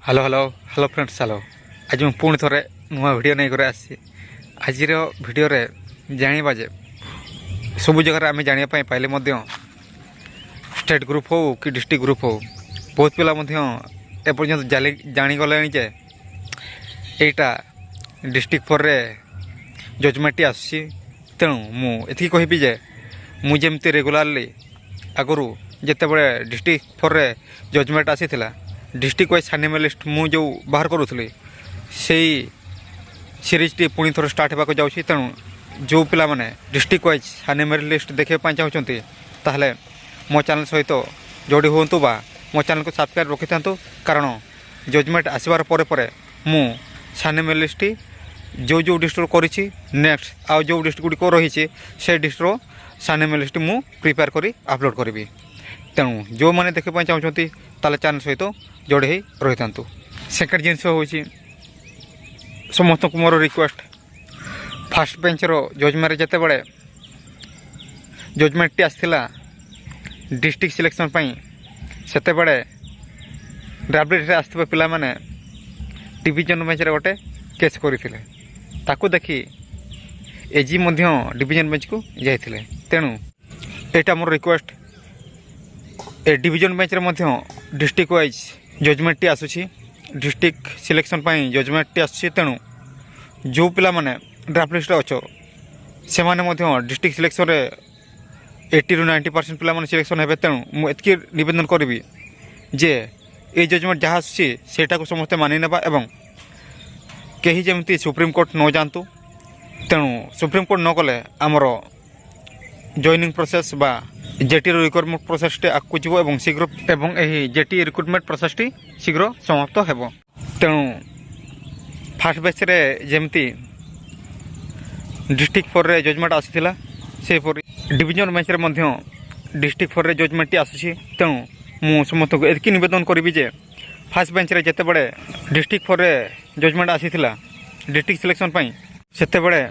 Hello hello hello friends hello आज मैं पुणी थे नुआ वीडियो नहीं करे आसी आज वीडियो रे जानिबा जे सब जगह आम जानापी पाइले स्टेट ग्रुप हो कि डिस्ट्रिक्ट ग्रुप हो बहुत पिला एपर्यंत जानीगले जे यहाँ डिस्ट्रिक्ट 4 रे जजमेंट आसी तेणु मुझे कहबी जे मुझे रेगुलारली आगु जिते बड़े डिस्ट्रिक्ट 4 रे जजमेंट आसी डिस्ट्रिक्ट वाइज एनिमल लिस्ट मु जो बाहर करूली से सीरीज टी पुणी थोड़ा स्टार्ट होगा जाऊँगी तेणु जो पिला माने डिस्ट्रिक्ट वाइज एनिमल लिस्ट देखा चाहते ताहले मो चैनल सहित जोड़ी हूँ बा मो चैनल को सब्सक्राइब रखी था कारण जजमेंट आसबार पर मु एनिमल लिस्ट जो जो डिस्ट्रिक्ट करी नेक्स्ट आउ जो डिस्ट्रिक्ट गुड़ी रही से डिस्ट्रिक्ट एनिमल लिस्ट मु प्रिपेयर करी अपलोड करी तेणु जो मैंने देखा चाहते ताले चैनल सहित जोड़े ही रही था। सेकेंड जिनस हूँ समस्त को मोर रिक्वेस्ट फास्ट बेंच रो जजमेंट जिते बड़े जजमेंट आसला डिस्ट्रिक्ट सिलेक्शन सेते बड़े ड्राफ्ट आसवा पिला माने डिविजन बेंच रे गोटे केस करते ताकू देखी एजी डिविजन बेंच को जाइए तेणु यहाँ मोर रिक्वेस्ट ए डिविजन बेंच रे डिस्ट्रिक्ट वाइज जजमेंट टी आसूसी डिस्ट्रिक्ट सिलेक्शन जजमेंट टी आसूसी तेणु जो पिला माने ड्राफ्ट लिस्ट अच्छो से डिस्ट्रिक्ट सिलेक्शन रे 80 ରୁ 90% पिला माने सिलेक्शन हेबे तेणु मुझे निवेदन करी जे ये जजमेंट जहाँ आसूसी सेटा को समस्ते मानि नेबा एवं कहीं जमती सुप्रीम कोर्ट न जातु तेणु सुप्रीम कोर्ट न कले आमर जॉइनिंग प्रोसेस बा जेटी रिक्रुटमेंट प्रोसेस टे आगू जीव एवं शीघ्र एवं यही जेटी रिक्रुटमेंट प्रोसेस टी शीघ्र समाप्त हेबो तेणु फास्ट बेच रे जेमती डिस्ट्रिक्ट 4 रे जजमेंट आसीथिला से डिविजन बेंच रे मध्य डिस्ट्रिक्ट 4 रे जजमेंट टी आसुची तेणु मु समस्त को एतकी निवेदन करी जे फास्ट बेंच रे जेते बड़े डिस्ट्रिक्ट 4 रे जजमेंट आसीथिला डिस्ट्रिक्ट सिलेक्शन सेते बड़े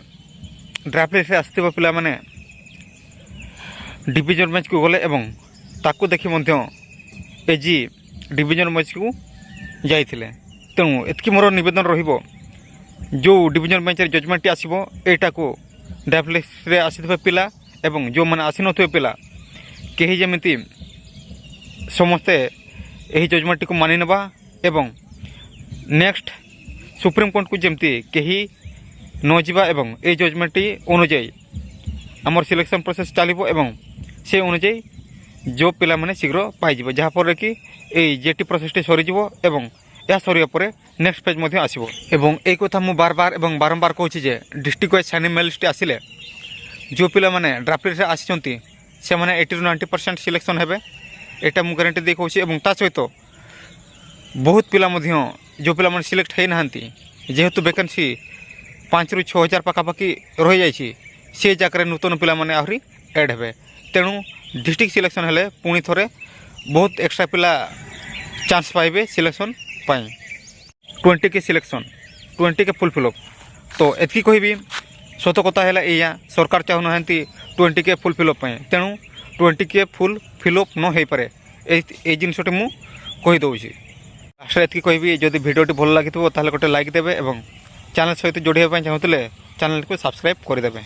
ड्राफ्ट लिस्ट रे आसीथिबा पिला माने डिविजन बेंच को गले एवं ताकू देखी एजी डिविजन बेंच को जाइए तेणु एतकी मोर निवेदन रहिबो जो डिविजन बेंच रे जजमेंट आसीबो एटा को ड्राफ्ट लिस्ट रे आसीथिबा पिला एवं जो माने आसी नथिबा पिला केही जेमिति समस्ते एही जजमेंट को मानि नेबा एवं नेक्स्ट सुप्रीम कोर्ट को जेमिति केही न जिबा एवं ए जजमेंट अनुଯାयी आमर सिलेक्शन प्रोसेस चलिबो एवं से अनुଯାयी जो पिला माने शीघ्र पाइजिबो जहाँपर कि ए जेटी प्रोसेस सरीजिबो एवं यह सरिया पर नेक्स्ट पेज मध्य आसीबो एवं एक कथा मु बार बार एवं बारंबार कहूछि जे डिस्ट्रिक्ट वाइज एनिमल लिस्ट आसिले जो पिला माने ड्राफ्ट लिस्ट आसिचंती से माने 80 ରୁ 90% सिलेक्शन हेबे एटा मु गारंटी दे कहूछि एवं ता सहित बहुत पिला मध्य जो पिला माने सिलेक्ट हे नाहंती जेहेतु वैकेंसी 5 ରୁ 6 हजार पाखापाखि रही जाइछि से जगह नूतन पिला माने आहरी एड हेबे तेणु डिस्ट्रिक्ट सिलेक्शन हेले पुणी थोड़े बहुत एक्स्ट्रा पिला चांस पाइबे सिलेक्शन 20 के सिलेक्शन 20 के फुल फिलअप तो एतकी कहबी सत कथा है या सरकार चाहूना 20 के फुल फिलअप तेणु 20 के फुल फिलअप न हो पारे ये जिनसटी मु कहीदे लास्ट एतकी कहबी जदि भिडियोटी भल लगी गोटे लाइक देवे और चैनल सहित जोड़ाई चाहूले चैनल को सब्सक्राइब करदे।